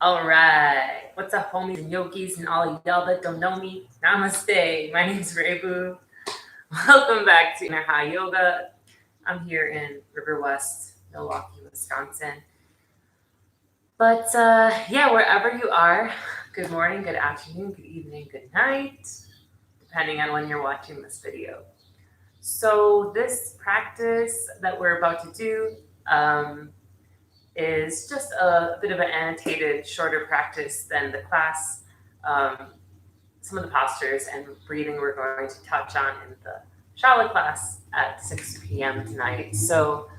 All right. What's up, homies and yogis and all y'all that don't know me? Namaste. My name's Rebu. Welcome back to Inner High Yoga. I'm here in River West, Milwaukee, Wisconsin. But yeah, wherever you are, good morning, good afternoon, good evening, good night, depending on when you're watching this video. So, this practice that we're about to do is just a bit of an annotated, shorter practice than the class. Um, some of the postures and breathing we're going to touch on in the Shala class at 6 p.m. tonight. So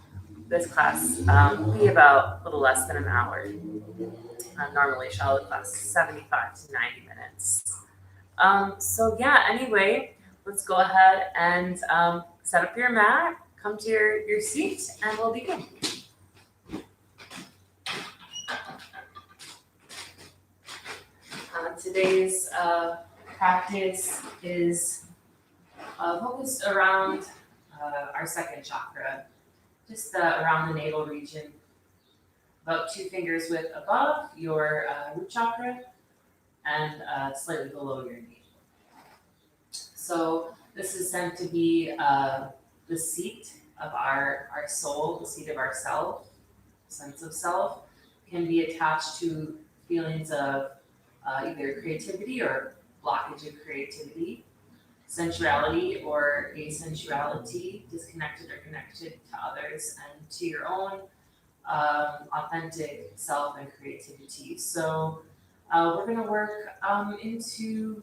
this class will be about a little less than an hour. Normally, Shala class is 75 to 90 minutes. So yeah, anyway, let's go ahead and set up your mat, come to your seat, and we'll begin. Today's practice is focused around our second chakra, just around the navel region, about 2 fingers width above your root chakra and slightly below your knee. So this is meant to be the seat of our soul, the seat of our self, sense of self, can be attached to feelings of either creativity or blockage of creativity, sensuality or asensuality, disconnected or connected to others, and to your own authentic self and creativity. So we're going to work into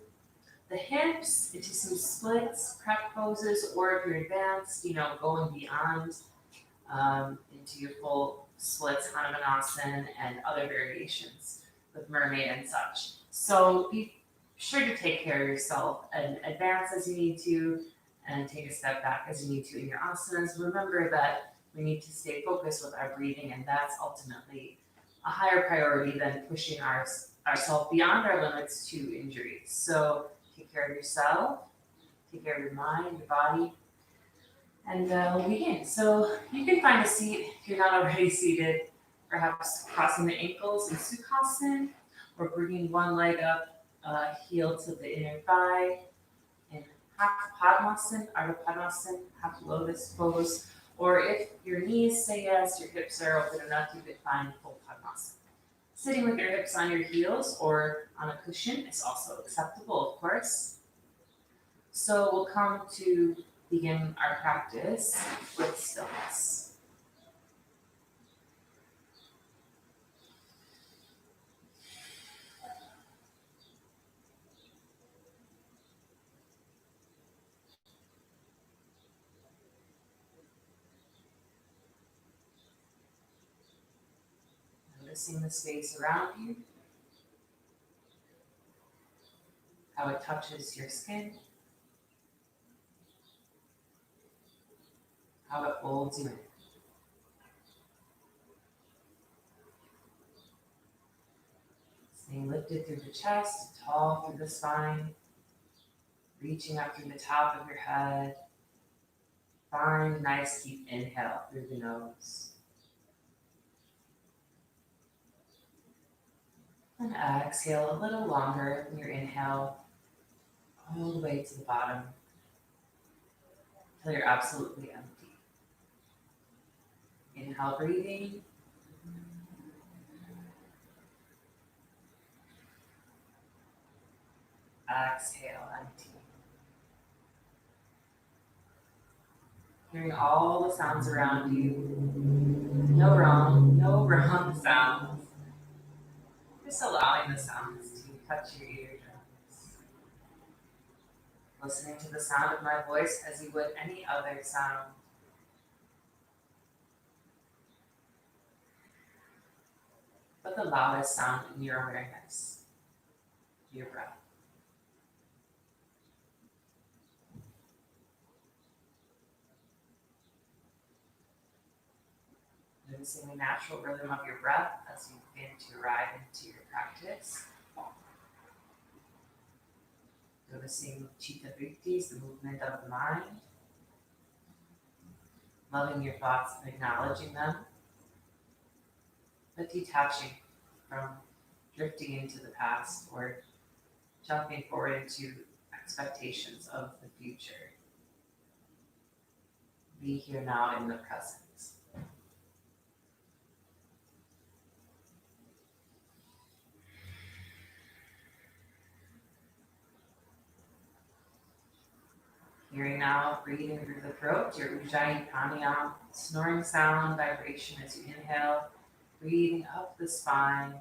the hips, into some splits, prep poses, or if you're advanced, going beyond into your full splits, Hanumanasana, and other variations with mermaid and such. So be sure to take care of yourself and advance as you need to, and take a step back as you need to in your asanas. Remember that we need to stay focused with our breathing, and that's ultimately a higher priority than pushing ourselves beyond our limits to injury. So take care of yourself, take care of your mind, your body, and we'll begin. So you can find a seat if you're not already seated, perhaps crossing the ankles in Sukhasana, or bringing one leg up, heel to the inner thigh, in half Padmasana, Ardha Padmasana, half lotus pose, or if your knees say yes, your hips are open enough, you could find full Padmasana. Sitting with your hips on your heels or on a cushion is also acceptable, of course. So we'll come to begin our practice with stillness. Noticing the space around you, how it touches your skin, how it holds you in. Staying lifted through the chest, tall through the spine, reaching up through the top of your head. Find a nice deep inhale through the nose. And exhale a little longer than your inhale, all the way to the bottom, until you're absolutely empty. Inhale, breathing. Exhale, empty. Hearing all the sounds around you. No wrong sounds. Just allowing the sounds to touch your eardrums. Listening to the sound of my voice as you would any other sound. But the loudest sound in your awareness, your breath. Noticing the natural rhythm of your breath as you begin to arrive into your practice. Noticing chitta vrittis, the movement of the mind. Loving your thoughts and acknowledging them, but detaching from drifting into the past or jumping forward into expectations of the future. Be here now in the present. Hearing now, breathing through the throat, your Ujjayi Pranayama, snoring sound, vibration as you inhale, breathing up the spine.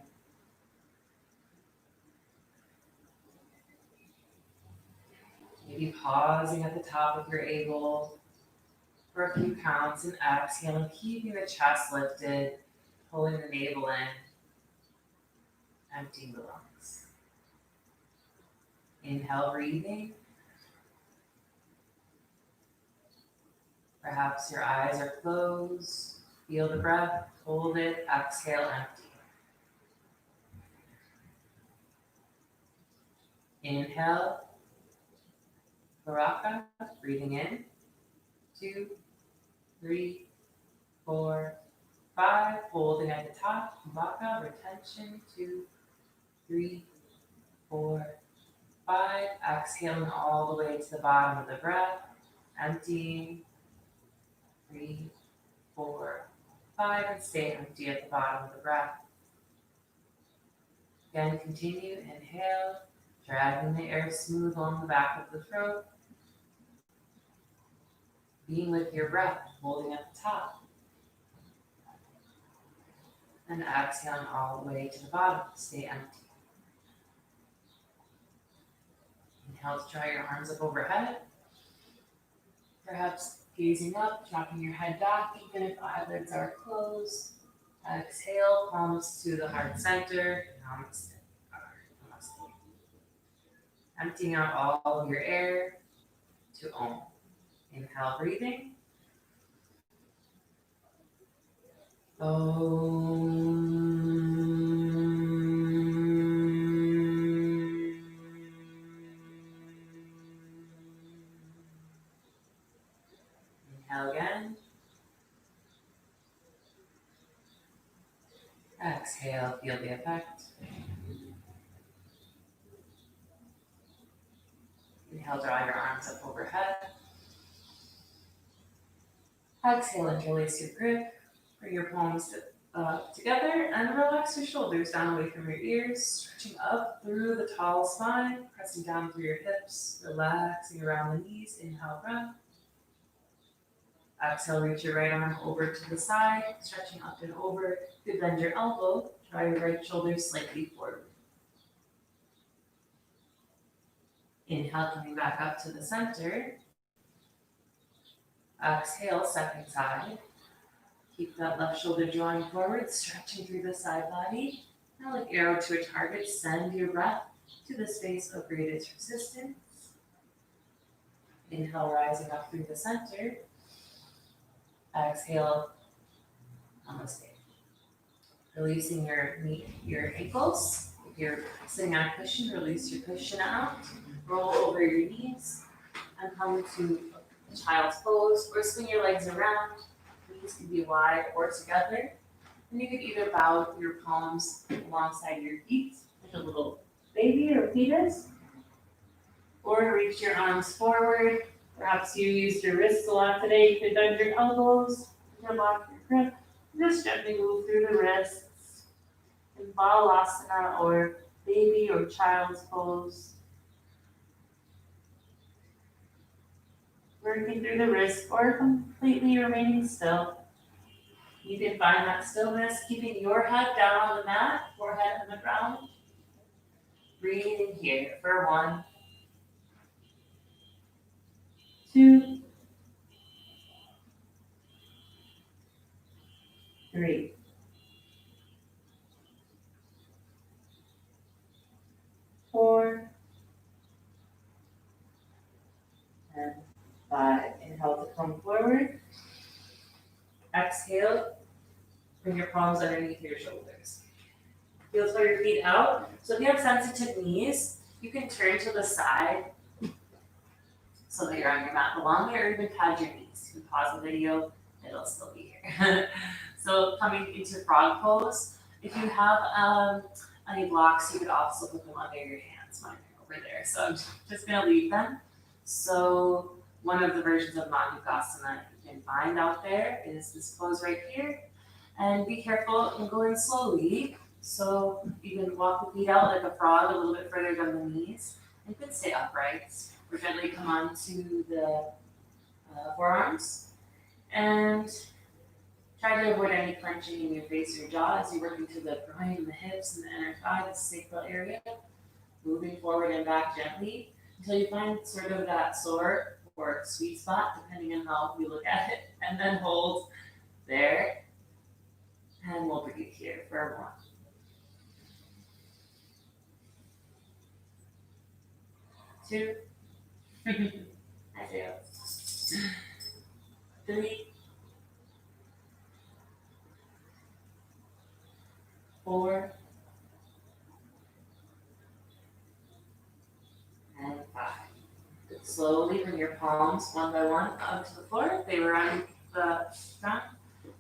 Maybe pausing at the top if you're able for a few counts and exhaling, keeping the chest lifted, pulling the navel in, emptying the lungs. Inhale, breathing. Perhaps your eyes are closed. Feel the breath, hold it, exhale, empty. Inhale, Baraka, breathing in. 2, 3, 4, 5. Holding at the top, Baraka, retention. 2, 3, 4, 5. Exhaling all the way to the bottom of the breath. Emptying. 3, 4, 5. And stay empty at the bottom of the breath. Again, continue. Inhale, dragging the air smooth along the back of the throat. Being with your breath, holding at the top. And exhaling all the way to the bottom. Stay empty. Inhale to draw your arms up overhead. Perhaps gazing up, dropping your head back, even if eyelids are closed. Exhale, palms to the heart center. Namaste. Namaste. Emptying out all of your air to Om. Inhale, breathing. Inhale again. Exhale, feel the effect. Inhale, draw your arms up overhead. Exhale, interlace your grip. Bring your palms together and relax your shoulders down away from your ears, stretching up through the tall spine, pressing down through your hips, relaxing around the knees. Inhale, breath. Exhale, reach your right arm over to the side, stretching up and over. You bend your elbow, draw your right shoulder slightly forward. Inhale, coming back up to the center. Exhale, second side. Keep that left shoulder drawing forward, stretching through the side body. Now, like arrow to a target, send your breath to the space of greatest resistance. Inhale, rising up through the center. Exhale, Namaste. Releasing your ankles. If you're sitting on a cushion, release your cushion out. Roll over your knees and come to a child's pose, or swing your legs around. Knees can be wide or together. And you can either bow your palms alongside your feet, like a little baby or fetus, or reach your arms forward. Perhaps you used your wrists a lot today. You could bend your elbows, lock your grip. Just gently move through the wrists in Balasana or baby or child's pose. Working through the wrist or completely remaining still. You can find that stillness, keeping your head down on the mat, forehead on the ground. Breathing here for 1, 2, 3, 4, and 5. Inhale to come forward. Exhale, bring your palms underneath your shoulders. Heel toe your feet out. So if you have sensitive knees, you can turn to the side so that you're on your mat longer, or even pad your knees. You can pause the video, it'll still be here. So coming into frog pose, if you have Any blocks, you could also put them under your hands. Mine are over there, so I'm just gonna leave them. So one of the versions of Madhukasana you can find out there is this pose right here. And be careful in going slowly. So you can walk the feet out like a frog a little bit further down the knees. And you can stay upright. Or gently come onto the forearms. And try to avoid any clenching in your face or jaw as you work into the groin, the hips, and the inner thigh, the sacral area. Moving forward and back gently until you find sort of that sore or sweet spot, depending on how you look at it. And then hold there. And we'll breathe here for 1, 2, I do. 3, 4, and 5. Good. Slowly bring your palms one by one up to the floor. They were on the ground.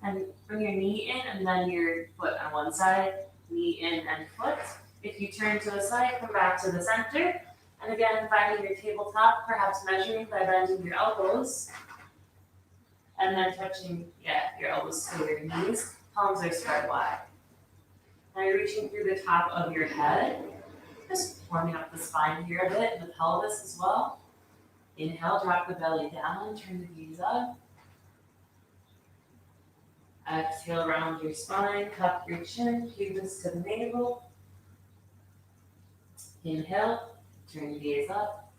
And bring your knee in and then your foot on one side, knee in and foot. If you turn to the side, come back to the center. And again, finding your tabletop, perhaps measuring by bending your elbows. And then touching, your elbows to your knees. Palms are spread wide. Now you're reaching through the top of your head. Just warming up the spine here a bit, and the pelvis as well. Inhale, drop the belly down, turn the knees up. Exhale, round your spine, cup your chin, pubis to the navel. Inhale, turn the gaze up.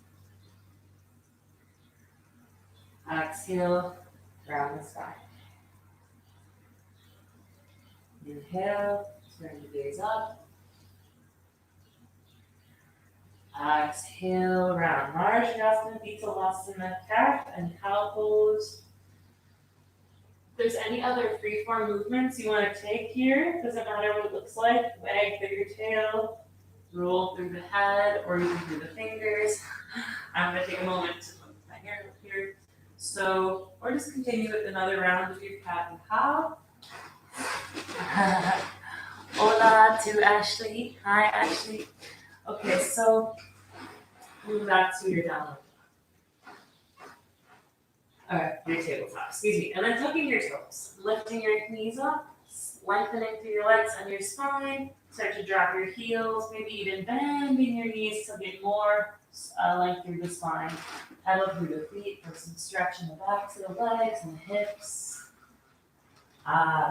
Exhale, round the spine. Inhale, turn the gaze up. Exhale, round. Marjanasana, Visalasana, calf and cow pose. If there's any other freeform movements you want to take here, doesn't matter what it looks like, wag through your tail, roll through the head, or even through the fingers. I'm going to take a moment to put my hair up here. So, or just continue with another round of your cat and cow. Hola to Ashley. Hi, Ashley. Okay, so move back to your downward. Alright, your tabletop, excuse me. And then tucking your toes, lifting your knees up, lengthening through your legs and your spine. Start to drop your heels, maybe even bending your knees to get more length through the spine. Pedal through the feet for some stretch in the backs of the legs and the hips.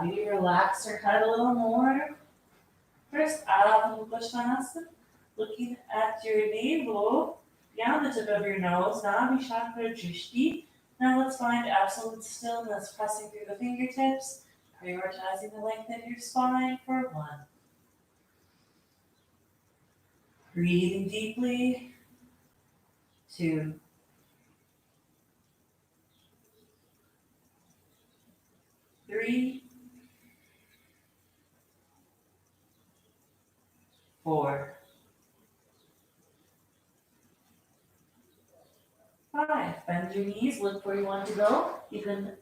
Maybe relax your head a little more. First, Adho Mukha Svanasana, looking at your navel, beyond the tip of your nose, Nabhi Chakra Drishti. Now let's find absolute stillness, pressing through the fingertips, prioritizing the length of your spine for 1. Breathing deeply, 2. 3, 4, 5. Bend your knees, look where you want to go. You can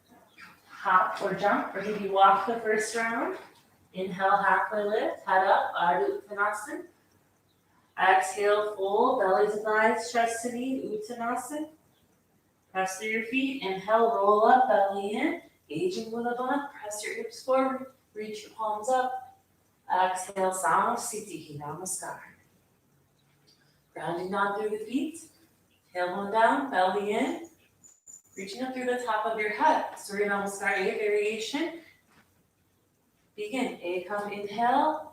hop or jump, or maybe walk the first round. Inhale, halfway lift, head up, Ardha Uttanasana. Exhale, fold, belly to thighs, chest to knee, Uttanasana. Press through your feet, inhale, roll up, belly in, engaging with a bond, press your hips forward, reach your palms up. Exhale, Samasthiti, Namaskar. Grounding down through the feet, tailbone down, belly in, reaching up through the top of your head. Surya Namaskar, A variation. Begin, Ekam, inhale,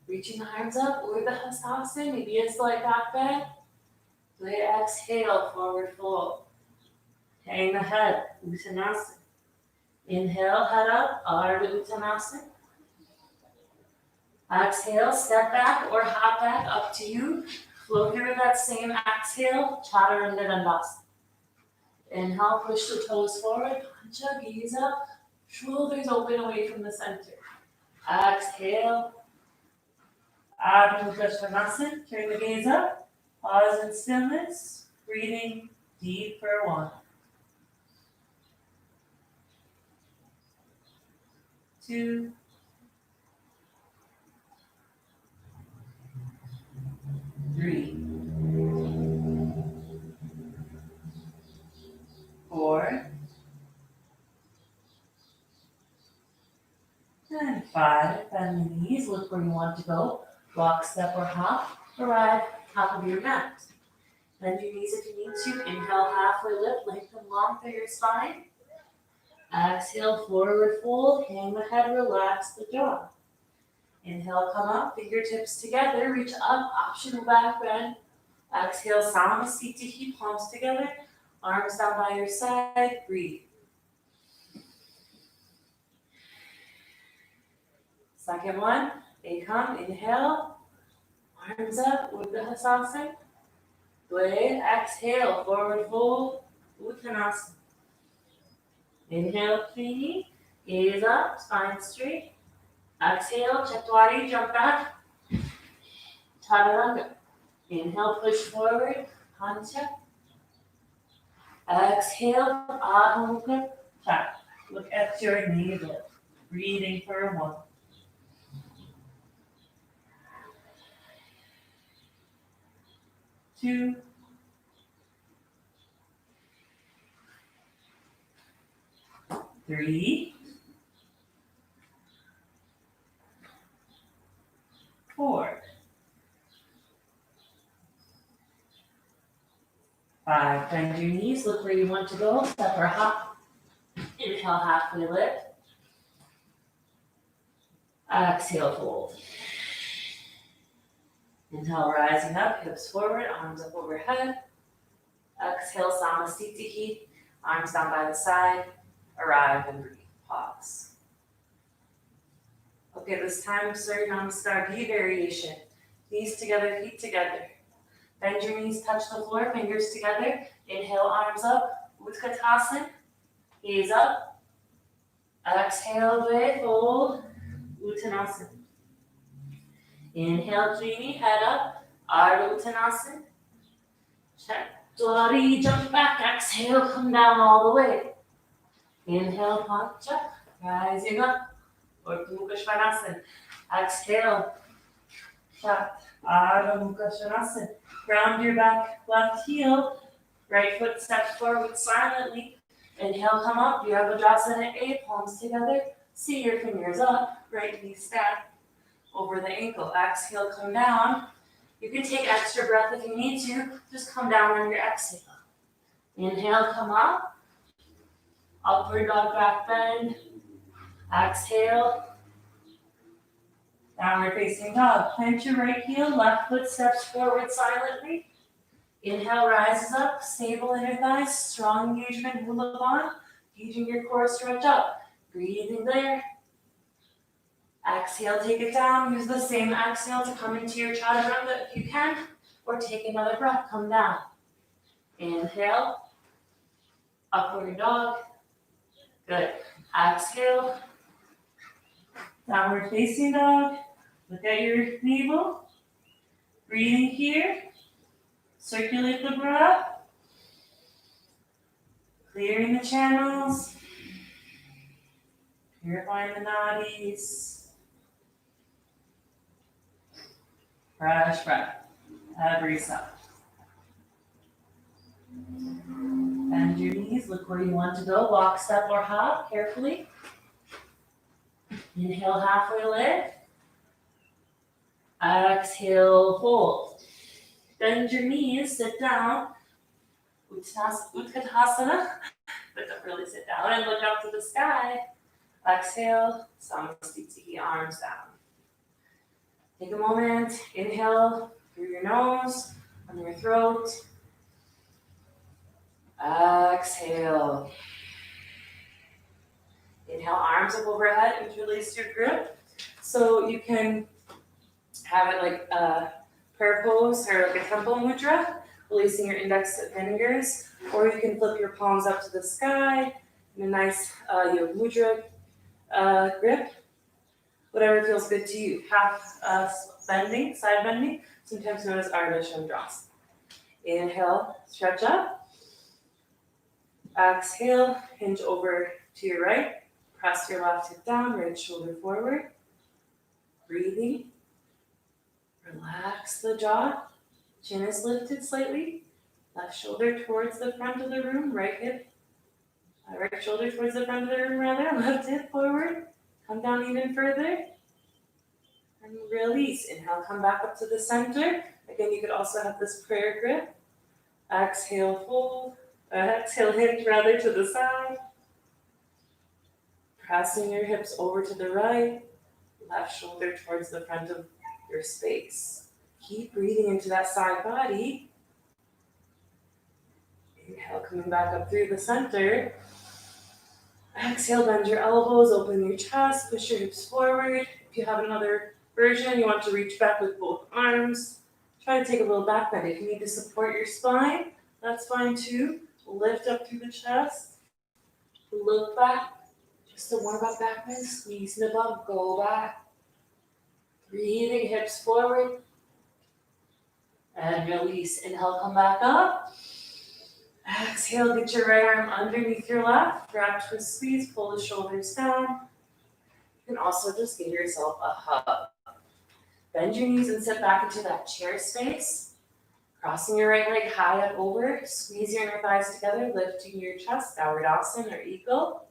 reaching the arms up, Urdhva Hastasana, maybe a slight back bend. Exhale, forward fold. Hang the head, Uttanasana. Inhale, head up, Ardha Uttanasana. Exhale, step back or hop back, up to you. Flow through that same exhale, Chaturanga Dandasana. Inhale, push the toes forward, Pancha, gaze up, shoulders open away from the center. Exhale, Adho Mukha Svanasana, turn the gaze up, pause in stillness, breathing deep for 1. 2, 3, 4, and 5. Bend the knees, look where you want to go. Walk, step, or hop. Arrive top of your mat. Bend your knees if you need to. Inhale, halfway lift, lengthen long through your spine. Exhale, forward fold, hang the head, relax the jaw. Inhale, come up, fingertips together, reach up, optional back bend. Exhale, Samasthiti, palms together, arms down by your side, breathe. Second one, they come, inhale, arms up, Uttanasana. Exhale, forward fold, Uttanasana. Inhale, Trini, gaze up, spine straight. Exhale, Chatwari, jump back. Chaturanga. Inhale, push forward, Pancha. Exhale, Adho Mukha Chakra. Look at your navel. Breathing for 1, 2, 3, 4, 5. Bend your knees, look where you want to go. Step or hop. Inhale, halfway lift. Exhale, fold. Inhale, rising up, hips forward, arms up overhead. Exhale, Samasthiti, arms down by the side. Arrive and breathe. Pause. Okay, this time, Surya Namaskar V variation. Knees together, feet together. Bend your knees, touch the floor, fingers together. Inhale, arms up, Utkatasana. Gaze up. Exhale, fold, Uttanasana. Inhale, Trini, head up, Ardha Uttanasana. Chatwari, jump back. Exhale, come down all the way. Inhale, Pancha, rising up, Urdhva Mukha Svanasana. Exhale, Chat, Ardha Mukha Svanasana. Ground your back, left heel, right foot steps forward silently. Inhale, come up, you have Virabhadrasana A, palms together. See your fingers up, right knee stack over the ankle. Exhale, come down. You can take extra breath if you need to. Just come down on your exhale. Inhale, come up. Upward dog, back bend. Exhale. Downward facing dog. Plant your right heel, left foot steps forward silently. Inhale, rises up, stable inner thighs, strong engagement, hula bond. Engaging your core, stretch up. Breathing there. Exhale, take it down. Use the same exhale to come into your chaturanga if you can, or take another breath, come down. Inhale, upward dog. Good. Exhale, downward facing dog. Look at your navel. Breathing here. Circulate the breath. Clearing the channels. Purifying the nadis. Fresh breath. Every step. Bend your knees. Look where you want to go. Walk, step, or hop carefully. Inhale, halfway lift. Exhale, hold. Bend your knees, sit down. Utkatasana. But don't really sit down and look up to the sky. Exhale, Samasthiti, arms down. Take a moment, inhale through your nose, on your throat. Exhale. Inhale, arms up overhead and release your grip. So you can have it like a prayer pose or like a temple mudra, releasing your index fingers, or you can flip your palms up to the sky in a nice yoga mudra grip. Whatever feels good to you. Half bending, side bending, sometimes known as Ardha Chandrasana. Inhale, stretch up. Exhale, hinge over to your right. Press your left hip down, right shoulder forward. Breathing. Relax the jaw. Chin is lifted slightly. Left shoulder towards the front of the room, right shoulder towards the front of the room rather, left hip forward. Come down even further. And release. Inhale, come back up to the center. Again, you could also have this prayer grip. Exhale, fold. Exhale, hinge rather to the side. Pressing your hips over to the right. Left shoulder towards the front of your space. Keep breathing into that side body. Inhale, coming back up through the center. Exhale, bend your elbows, open your chest, push your hips forward. If you have another version, you want to reach back with both arms. Try to take a little back bend. If you need to support your spine, that's fine too. Lift up through the chest. Look back. Just a warm up back bend. Squeeze the bum. Go back. Breathing hips forward. And release. Inhale, come back up. Exhale, get your right arm underneath your left. Grab twist squeeze, pull the shoulders down. You can also just give yourself a hug. Bend your knees and sit back into that chair space. Crossing your right leg high up over. Squeeze your inner thighs together, lifting your chest, downward asana or eagle.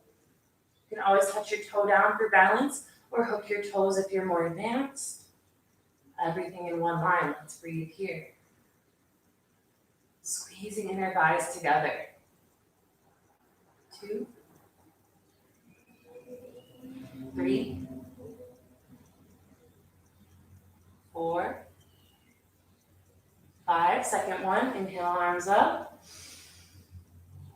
You can always touch your toe down for balance or hook your toes if you're more advanced. Everything in one line. Let's breathe here. Squeezing inner thighs together. 2, 3, 4, 5. Second one. Inhale, arms up.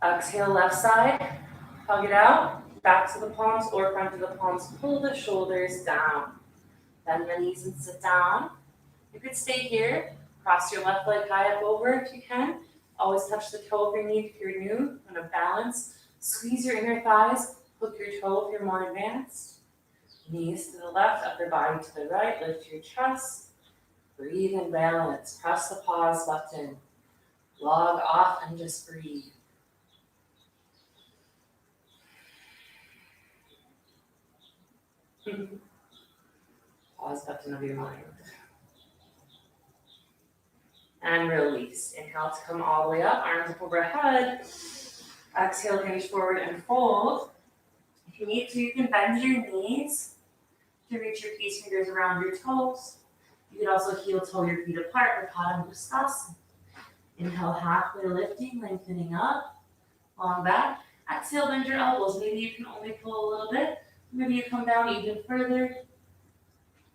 Exhale, left side. Hug it out. Back to the palms or front to the palms. Pull the shoulders down. Bend the knees and sit down. You could stay here. Cross your left leg high up over if you can. Always touch the toe if you need if you're new. On a balance. Squeeze your inner thighs. Hook your toe if you're more advanced. Knees to the left, upper body to the right. Lift your chest. Breathe and balance. Press the pause button. Log off and just breathe. Pause button of your mind. And release. Inhale to come all the way up, arms up overhead. Exhale, hinge forward and fold. If you need to, you can bend your knees to reach your peace fingers around your toes. You can also heel toe your feet apart for Padangusthasana. Inhale, halfway lifting, lengthening up, long back. Exhale, bend your elbows. Maybe you can only pull a little bit. Maybe you come down even further.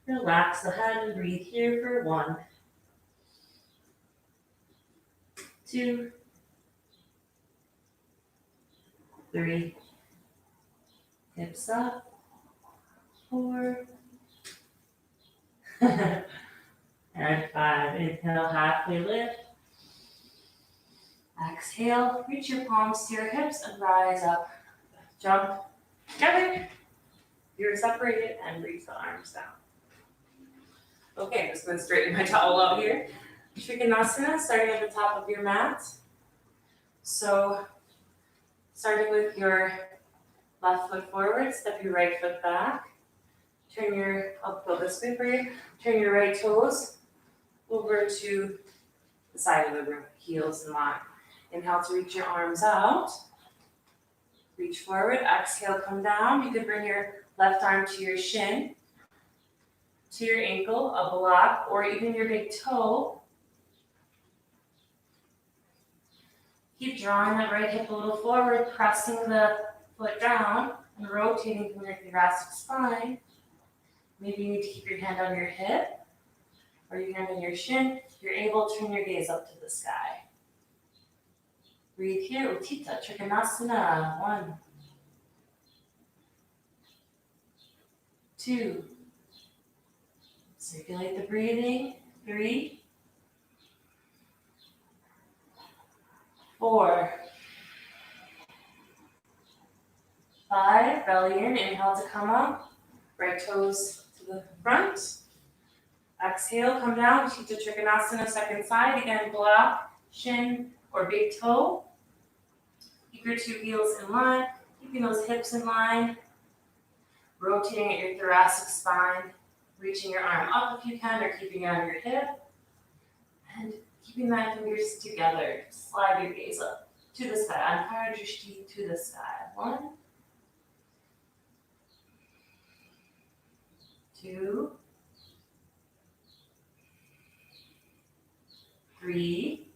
Relax the head and breathe here for 1, 2, 3, hips up, 4, and 5. Inhale, halfway lift. Exhale, reach your palms to your hips and rise up. Jump together. You're separated and reach the arms down. Okay, I'm just going to straighten my towel out here. Trikonasana, starting at the top of your mat. So, starting with your left foot forward, step your right foot back. I'll go this way for you. Turn your right toes over to the side of the room, heels in line. Inhale to reach your arms out. Reach forward, exhale, come down. You could bring your left arm to your shin, to your ankle, a block, or even your big toe. Keep drawing that right hip a little forward, pressing the foot down and rotating from your thoracic spine. Maybe you need to keep your hand on your hip or your hand on your shin. If you're able, turn your gaze up to the sky. Breathe here, Uttita Trikonasana. 1, 2. Circulate the breathing. 3, 4, 5. Belly in. Inhale to come up. Right toes to the front. Exhale, come down. Uttita Trikonasana, second side. Again, block, shin, or big toe. Keep your 2 heels in line. Keeping those hips in line. Rotating at your thoracic spine. Reaching your arm up if you can, or keeping it on your hip. And Keeping my fingers together, slide your gaze up to the sky. Antar drishti to the sky. 1, 2, 3,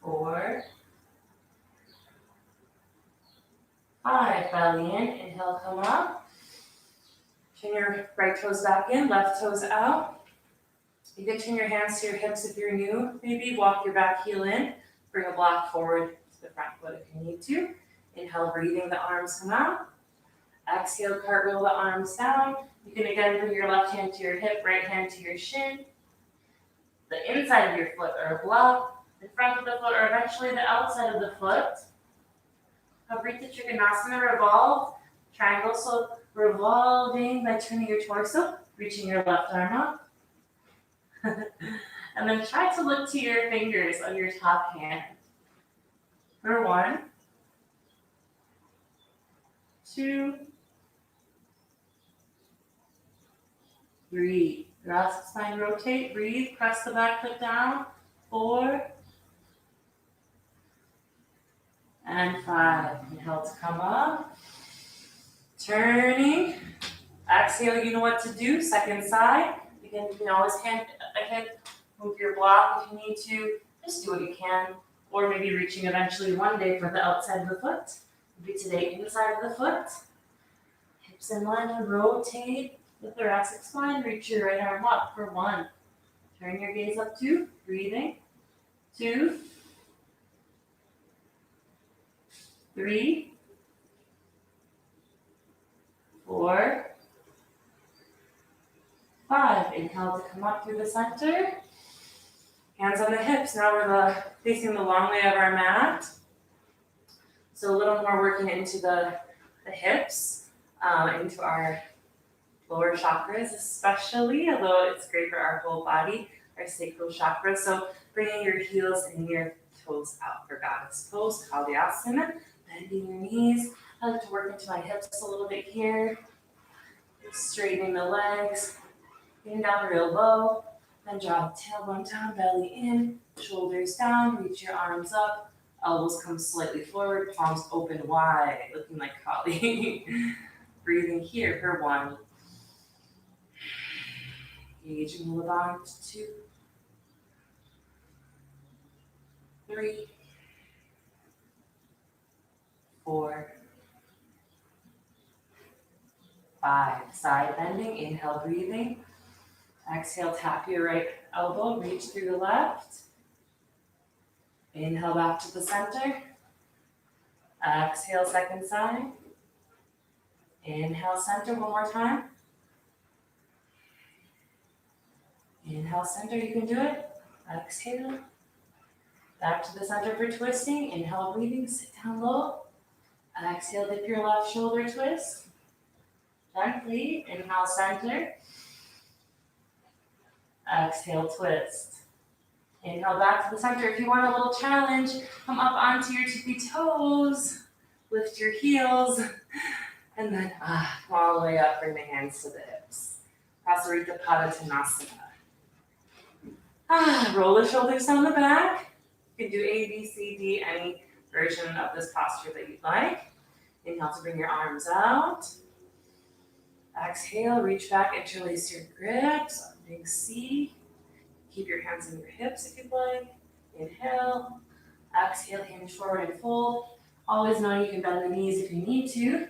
4, 5. Belly in. Inhale, come up. Turn your right toes back in, left toes out. You can turn your hands to your hips if you're new. Maybe walk your back heel in. Bring a block forward to the front foot if you need to. Inhale, breathing, the arms come out. Exhale, cartwheel the arms down. You can again bring your left hand to your hip, right hand to your shin. The inside of your foot or a block, the front of the foot, or eventually the outside of the foot. Avrita Trikonasana, revolve, triangle. So revolving by turning your torso, reaching your left arm up. And then try to look to your fingers of your top hand. For 1, 2, 3. Thoracic spine rotate, breathe, press the back foot down. 4, and 5. Inhale to come up. Turning. Exhale, you know what to do. Second side. You can always move your block if you need to. Just do what you can. Or maybe reaching eventually one day for the outside of the foot. Maybe today inside of the foot. Hips in line and rotate the thoracic spine. Reach your right arm up for 1. Turn your gaze up 2. Breathing. 2, 3, 4, 5. Inhale to come up through the center. Hands on the hips. Now we're facing the long way of our mat. So a little more working into the hips, into our lower chakras especially, although it's great for our whole body, our sacral chakra. So bringing your heels and your toes out for goddess pose, Kalyasana. Bending your knees. I like to work into my hips a little bit here. Straightening the legs. Getting down real low. Then draw the tailbone down, belly in, shoulders down, reach your arms up. Elbows come slightly forward, palms open wide, looking like Kali. Breathing here for 1. Engaging the Levant. 2, 3, 4, 5. Side bending, inhale, breathing. Exhale, tap your right elbow, reach through the left. Inhale back to the center. Exhale, second side. Inhale, center one more time. Inhale, center, you can do it. Exhale. Back to the center for twisting. Inhale, breathing, sit down low. Exhale, dip your left shoulder twist. Gently, inhale, center. Exhale, twist. Inhale back to the center. If you want a little challenge, come up onto your tippy toes. Lift your heels. And then come all the way up. Bring the hands to the hips. Prasarita Padottanasana. Roll the shoulders down the back. You can do A, B, C, D, any version of this posture that you'd like. Inhale to bring your arms out. Exhale, reach back, interlace your grips. Big C. Keep your hands on your hips if you'd like. Inhale. Exhale, hinge forward and fold. Always know you can bend the knees if you need to.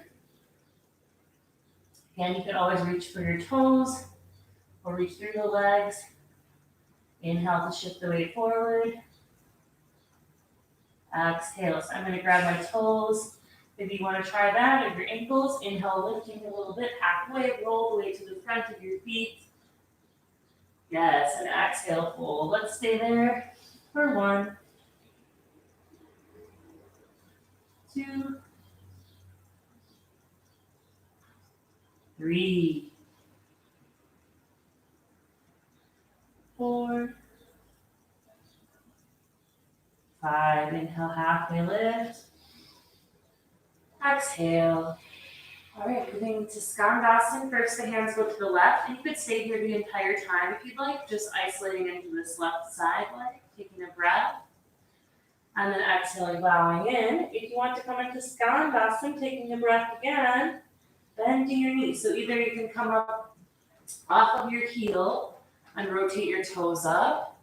Again, you can always reach for your toes or reach through the legs. Inhale to shift the weight forward. Exhale. So I'm going to grab my toes. If you want to try that, of your ankles, inhale, lifting a little bit, halfway, roll the weight to the front of your feet. Yes, and exhale, fold. Let's stay there for 1, 2, 3, 4, 5. Inhale, halfway lift. Exhale. All right, moving to Skandasana. First, the hands go to the left, and you could stay here the entire time if you'd like, just isolating into this left side leg, taking a breath, and then exhaling, bowing in. If you want to come into Skandasana, taking a breath again, bending your knees. So either you can come up off of your heel and rotate your toes up,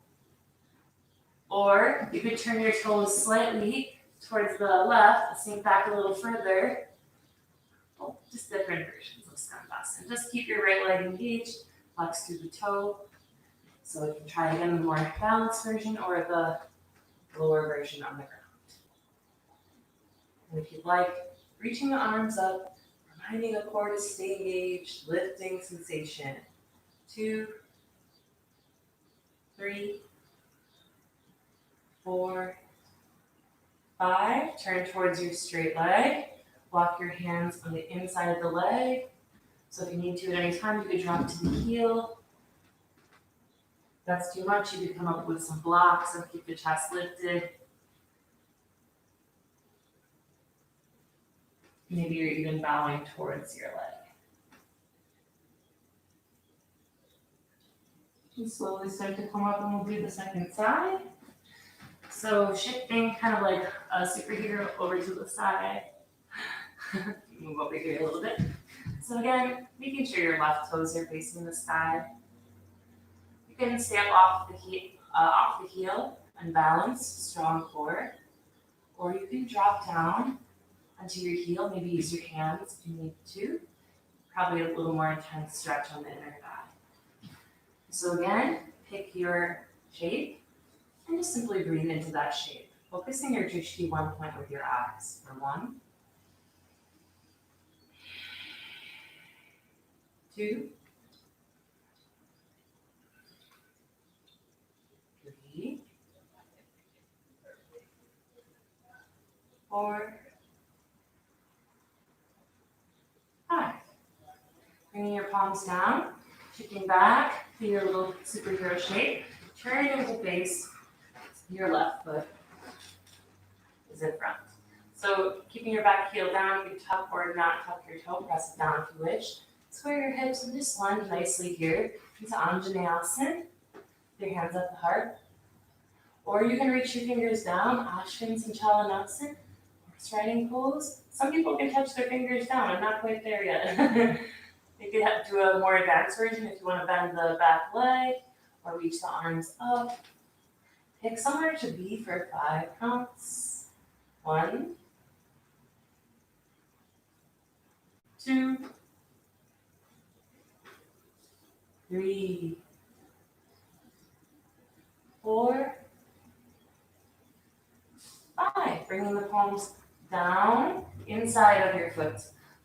or you could turn your toes slightly towards the left, sink back a little further. Oh, just different versions of Skandasana. Just keep your right leg engaged, flex through the toe. So you can try again the more balanced version or the lower version on the ground. And if you'd like, reaching the arms up, reminding the core to stay engaged, lifting sensation. 2, 3, 4, 5. Turn towards your straight leg. Walk your hands on the inside of the leg. So if you need to at any time, you could drop to the heel. If that's too much, you could come up with some blocks and keep the chest lifted. Maybe you're even bowing towards your leg. And slowly start to come up, and we'll do the second side. So shifting kind of like a superhero over to the side. Move over here a little bit. So again, making sure your left toes are facing the sky. You can stand off the heel and balance, strong core. Or you can drop down onto your heel, maybe use your hands if you need to. Probably a little more intense stretch on the inner thigh. So again, pick your shape and just simply breathe into that shape. Focusing your drishti one point with your eyes for 1, 2, 3, 4, 5. Bringing your palms down, shifting back to your little superhero shape. Turning to face your left foot is in front. So keeping your back heel down, you can tuck or not tuck your toe, press it down if you wish. Square your hips and just lunge nicely here into Anjaneyasana. Your hands at the heart. Or you can reach your fingers down, Ashwin Sanchalanasana, horse riding pose. Some people can touch their fingers down. I'm not quite there yet. You could do a more advanced version if you want to bend the back leg or reach the arms up. Pick somewhere to be for 5 counts. 1, 2, 3, 4, 5. Bringing the palms down inside of your foot.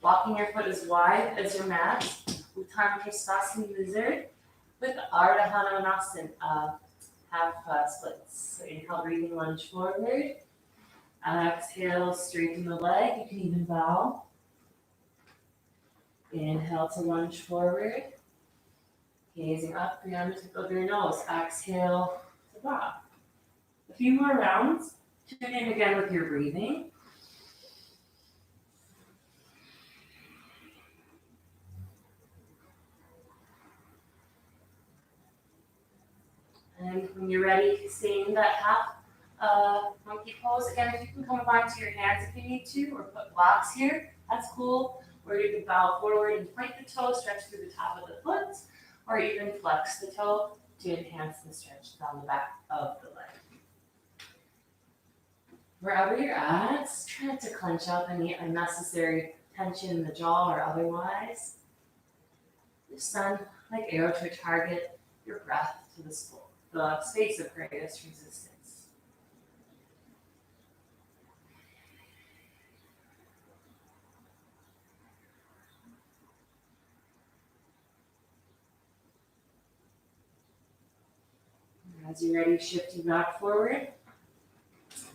Walking your foot as wide as your mat. Uttanasana Triskasana Lizard with Ardha Hanumanasana, half splits. So inhale, breathing, lunge forward. Exhale, straighten the leg. You can even bow. Inhale to lunge forward. Gazing up beyond the tip of your nose. Exhale to bow. A few more rounds. Tune in again with your breathing. And when you're ready, stay in that half monkey pose. Again, if you can come up onto your hands if you need to, or put blocks here, that's cool. Or you can bow forward and point the toe, stretch through the top of the foot, or even flex the toe to enhance the stretch down the back of the leg. Wherever you're at, try not to clench up any unnecessary tension in the jaw or otherwise. Just send like arrow to a target, your breath to the space of greatest resistance. As you're ready, shifting back forward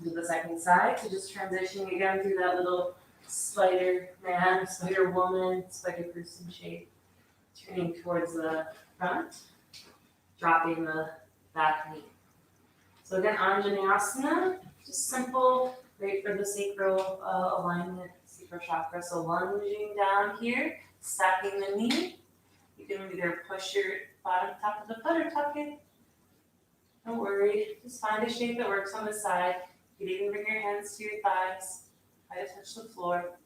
to the second side. So just transitioning again through that little spider man, spider woman, spider person shape. Turning towards the front, dropping the back knee. So again, Anjaneyasana, just simple, great for the sacral alignment, for chakra. So lunging down here, stacking the knee. You can either push your bottom top of the foot or tuck it. Don't worry, just find a shape that works on the side. You can even bring your hands to your thighs, try to touch the floor,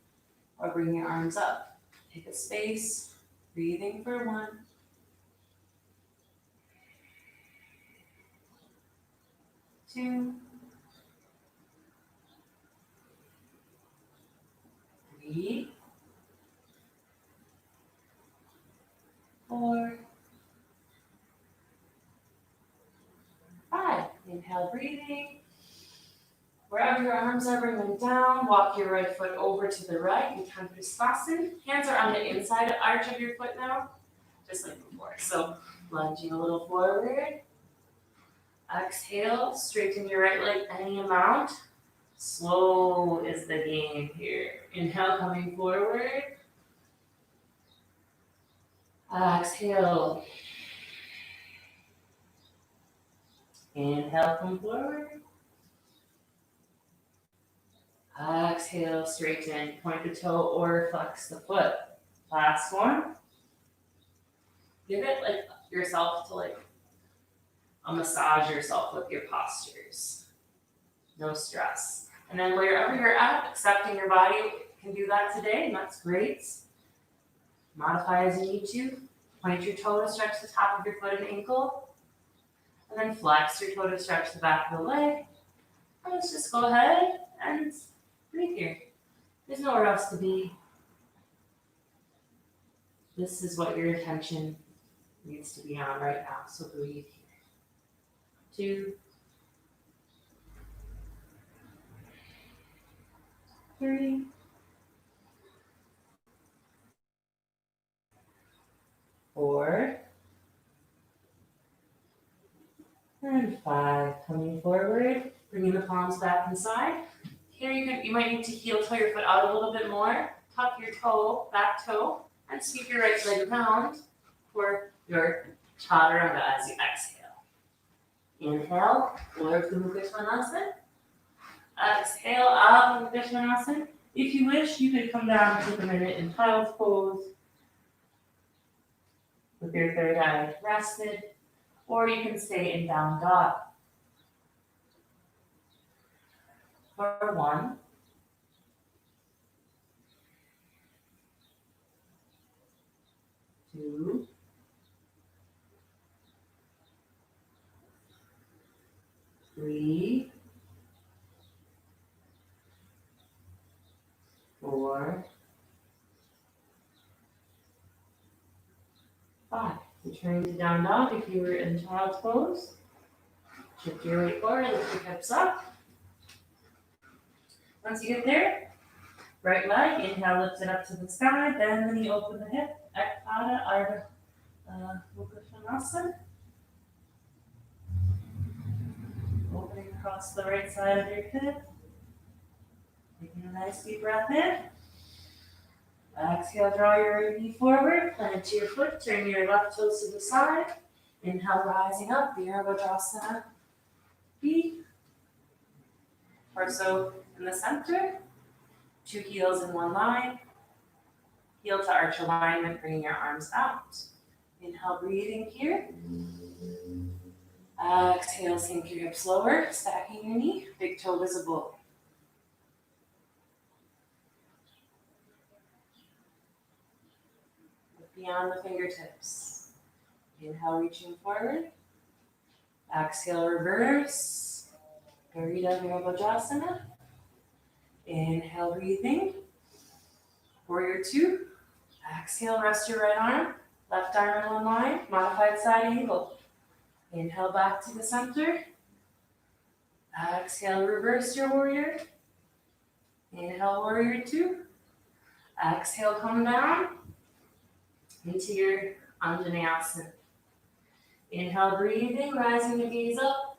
or bring your arms up. Take a space, breathing for 1, 2, 3, 4, 5. Inhale, breathing. Wherever your arms are, bring them down. Walk your right foot over to the right. Uttanasana. Hands are on the inside arch of your foot now, just like before. So lunging a little forward. Exhale, straighten your right leg any amount. Slow is the game here. Inhale, coming forward. Exhale. Inhale, come forward. Exhale, straighten. Point the toe or flex the foot. Last one. Give it like yourself to like massage yourself with your postures. No stress. And then wherever you're at, accepting your body can do that today, and that's great. Modify as you need to. Point your toe to stretch the top of your foot and ankle. And then flex your toe to stretch the back of the leg. And let's just go ahead and breathe here. There's nowhere else to be. This is what your attention needs to be on right now. So breathe here. 2, 3, 4, and 5. Coming forward, bringing the palms back inside. Here you might need to heel toe your foot out a little bit more. Tuck your toe, back toe, and sweep your right leg around for your chaturanga as you exhale. Inhale, Urdhva Mukha Svanasana. Exhale, Adho Mukha Svanasana. If you wish, you could come down, take a minute in child's pose with your third eye rested, or you can stay in down dog. For 1, 2, 3, 4, 5. Returning to down dog if you were in child's pose. Shift your weight forward, lift your hips up. Once you get there, right leg, inhale, lift it up to the sky, bend the knee, open the hip, Ekpada Ardha Mukha Svanasana. Opening across the right side of your hip. Taking a nice deep breath in. Exhale, draw your knee forward, plant your foot, turn your left toes to the side. Inhale, rising up, Virabhadrasana. Feet. Torso in the center. 2 heels in 1 line. Heel to arch alignment, bringing your arms out. Inhale, breathing here. Exhale, sink your hips lower, stacking your knee, big toe visible. Look beyond the fingertips. Inhale, reaching forward. Exhale, reverse. Garita Virabhadrasana. Inhale, breathing. Warrior 2. Exhale, rest your right arm. Left arm in 1 line. Modified side angle. Inhale, back to the center. Exhale, reverse your warrior. Inhale, warrior 2. Exhale, come down into your Anjaneyasana. Inhale, breathing, rising the gaze up.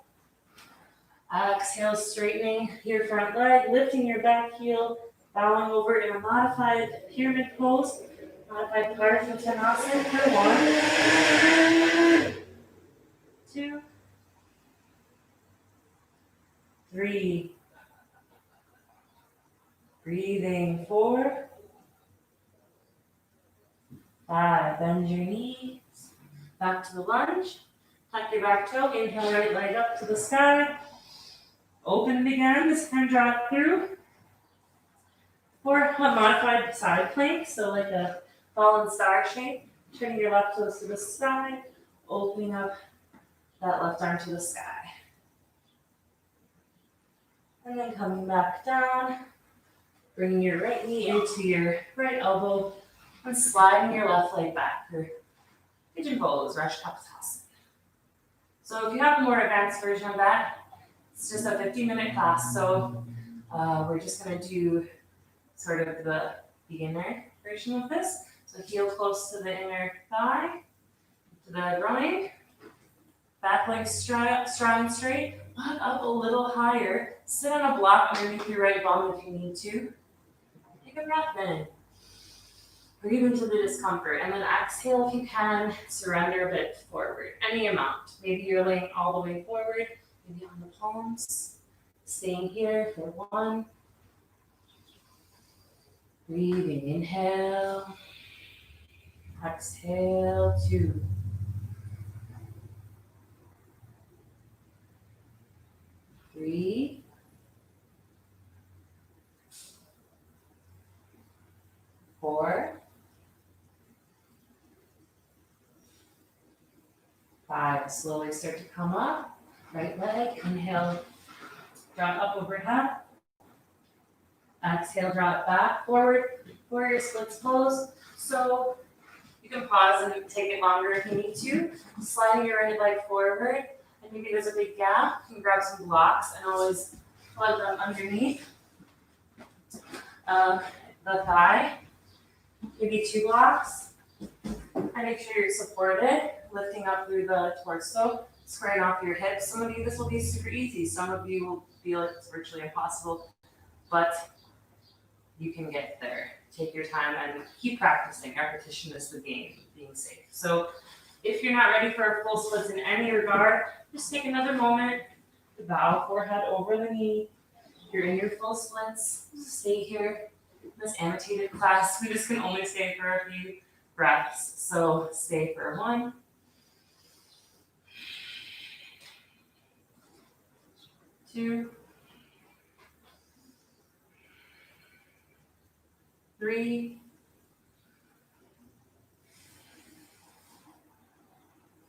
Exhale, straightening your front leg, lifting your back heel, bowing over in a modified pyramid pose, modified Ardha Uttanasana for 1, 2, 3, Breathing 4, 5, bend your knees, back to the lunge, tuck your back toe, inhale right leg up to the sky, open it again, this time draw it through, or a modified side plank, so like a fallen star shape, turning your left toes to the side, opening up that left arm to the sky. And then coming back down, bringing your right knee into your right elbow, and sliding your left leg back for pigeon pose, Rashtrapasasana. So if you have a more advanced version of that, it's just a 15-minute class. So we're just going to do sort of the beginner version of this. So heel close to the inner thigh, to the groin, back leg strong and straight, butt up a little higher, sit on a block underneath your right bum if you need to. Take a breath in. Breathe into the discomfort, and then exhale if you can, surrender a bit forward, any amount. Maybe you're laying all the way forward, maybe on the palms. Staying here for 1. Breathing, inhale. Exhale, 2. 3. 4. 5, slowly start to come up. Right leg, inhale, draw it up overhead. Exhale, draw it back, forward. Warrior splits pose. So you can pause and take it longer if you need to. Sliding your right leg forward, and maybe there's a big gap. You can grab some blocks and always plug them underneath the thigh. Maybe 2 blocks. And make sure you're supported, lifting up through the torso, squaring off your hips. Some of you, this will be super easy. Some of you will feel like it's virtually impossible, but you can get there. Take your time and keep practicing. Repetition is the game of being safe. So if you're not ready for a full splits in any regard, just take another moment to bow forehead over the knee. You're in your full splits. Stay here. This annotated class, we just can only stay for a few breaths. So stay for 1. 2. 3.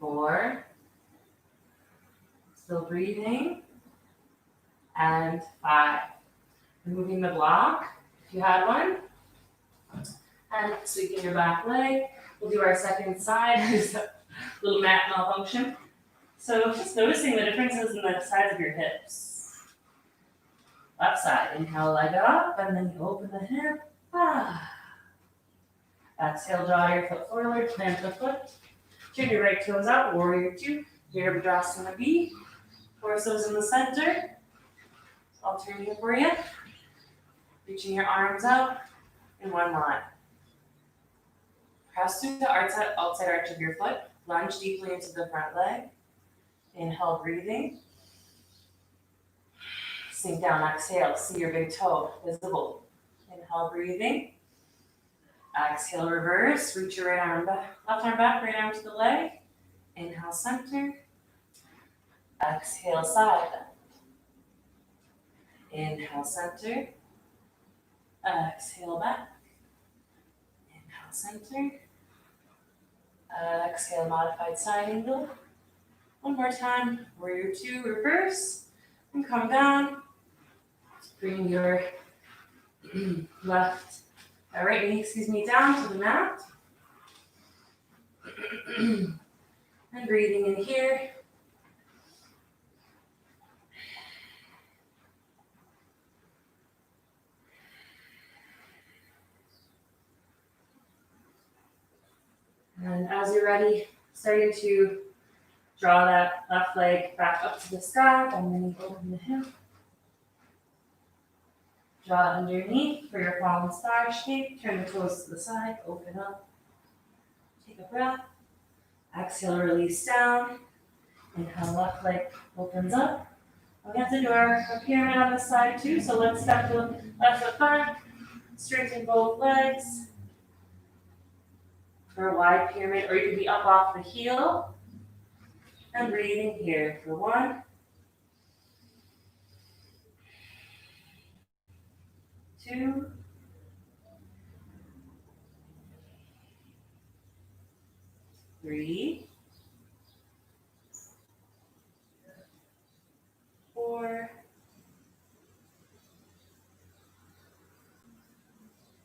4. Still breathing. And 5. Removing the block, if you had one. And sweeping your back leg. We'll do our second side. There's a little mat malfunction. So just noticing the differences in the size of your hips. Left side, inhale, leg up, and then you open the hip. Exhale, draw your foot forward, plant the foot. Turn your right toes out, warrior 2. Virabhadrasana B. Torso's in the center. I'll turn here for you. Reaching your arms out in 1 line. Press through the outside arch of your foot. Lunge deeply into the front leg. Inhale, breathing. Sink down, exhale. See your big toe visible. Inhale, breathing. Exhale, reverse. Reach your right arm back, left arm back, right arm to the leg. Inhale, center. Exhale, side bend. Inhale, center. Exhale, back. Inhale, center. Exhale, modified side angle. 1 more time. Warrior 2, reverse. And come down. Bring your right knee, down to the mat. And breathing in here. And as you're ready, starting to draw that left leg back up to the sky, and then you open the hip. Draw it underneath for your fallen star shape. Turn the toes to the side, open up. Take a breath. Exhale, release down. Inhale, left leg opens up. We have to do our pyramid on the side too, so let's step the left foot back, Straighten both legs for a wide pyramid, or you could be up off the heel and breathing here for 1, 2, 3, 4,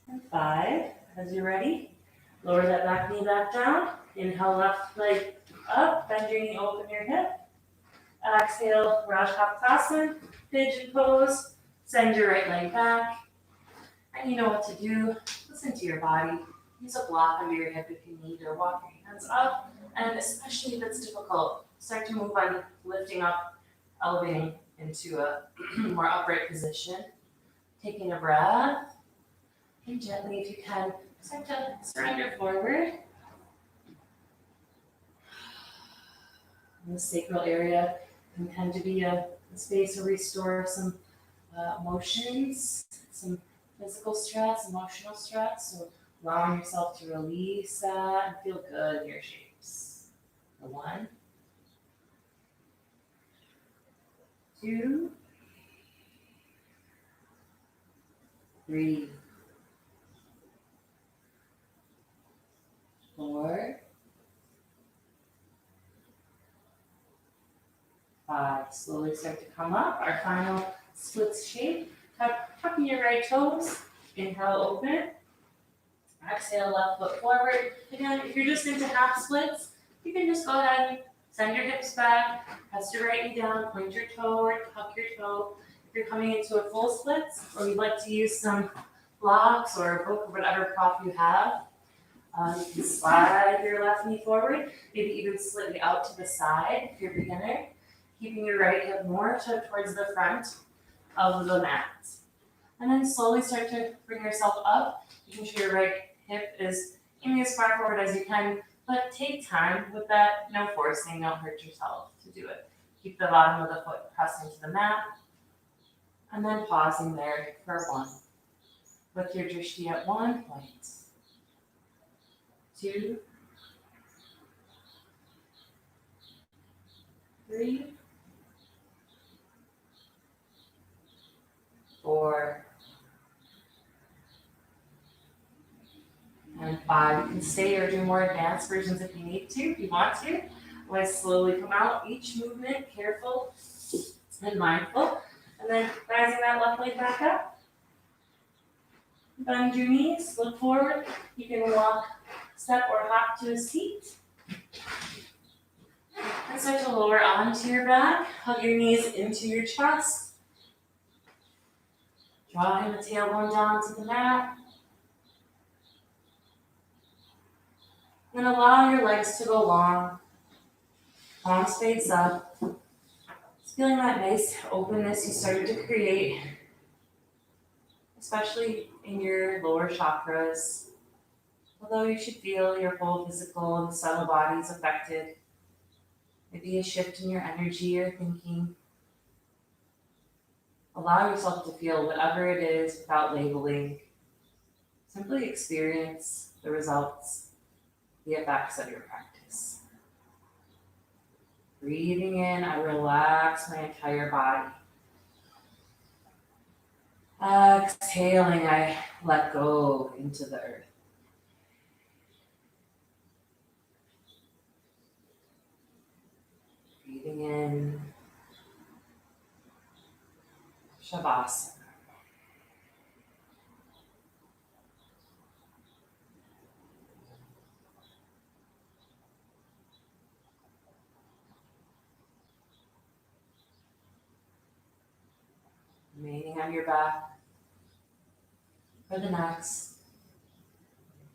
and 5. As you're ready, lower that back knee back down. Inhale, left leg up, bend your knee, open your hip. Exhale, Rajapakasana, pigeon pose. Send your right leg back. And you know what to do. Listen to your body. Use a block under your hip if you need, or walk your hands up. And especially if it's difficult, start to move on lifting up, elevating into a more upright position. Taking a breath. And gently, if you can, start to surrender forward. In the sacral area can tend to be a space to restore some emotions, some physical stress, emotional stress. So allowing yourself to release that and feel good in your shapes. 1, 2, 3, 4, 5. Slowly start to come up. Our final splits shape. Tucking your right toes. Inhale, open. Exhale, left foot forward. Again, if you're just into half splits, you can just go ahead and send your hips back, press your right knee down, point your toe or tuck your toe. If you're coming into a full splits, or you'd like to use some blocks or a book or whatever prop you have, you can slide your left knee forward, maybe even slightly out to the side if you're a beginner, keeping your right hip more towards the front of the mat. And then slowly start to bring yourself up, making sure your right hip is aiming as far forward as you can, but take time with that, no forcing, don't hurt yourself to do it. Keep the bottom of the foot pressing to the mat, and then pausing there for 1. With your drishti at 1 point, 2, 3, 4, and 5. You can stay or do more advanced versions if you need to, if you want to. Let's slowly come out. Each movement, careful and mindful. And then rising that left leg back up. Bend your knees, look forward. You can walk, step, or hop to a seat. And start to lower onto your back. Hug your knees into your chest. Drawing the tailbone down to the mat. And allow your legs to go long. Palms face up. Just feeling that nice openness you started to create, especially in your lower chakras. Although you should feel your whole physical and subtle body is affected. Maybe a shift in your energy or thinking. Allow yourself to feel whatever it is without labeling. Simply experience the results, the effects of your practice. Breathing in, I relax my entire body. Exhaling, I let go into the earth. Breathing in, Shavasana. Remaining on your back for the next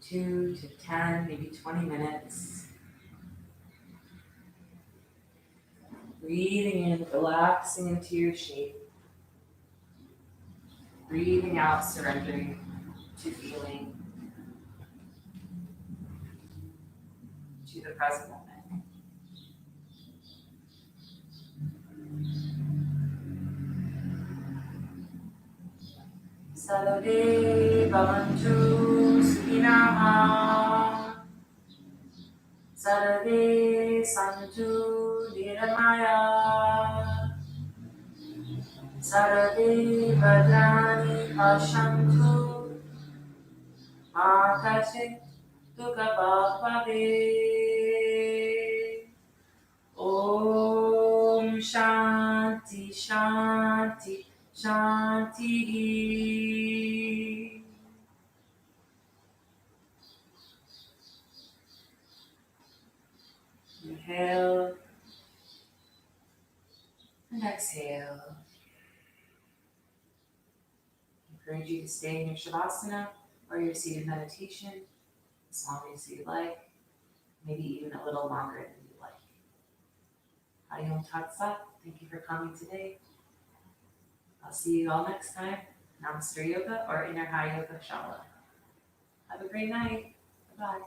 2 to 10, maybe 20 minutes. Breathing in, relaxing into your shape. Breathing out, surrendering to feeling, to the present moment. Sarve Bhavantu Sukhinaha. Sarve Santu Niramaya. Sarve Bhadrani Pashantu. Ma Kachit Dukhabhave. Om Shanti Shanti Shanti. Inhale and exhale. I encourage you to stay in your Shavasana or your seated meditation as long as you like, maybe even a little longer than you like. Hayom Tat Sat. Thank you for coming today. I'll see you all next time. Namaste Yoga or Inner High Yoga Shala. Have a great night. Bye-bye.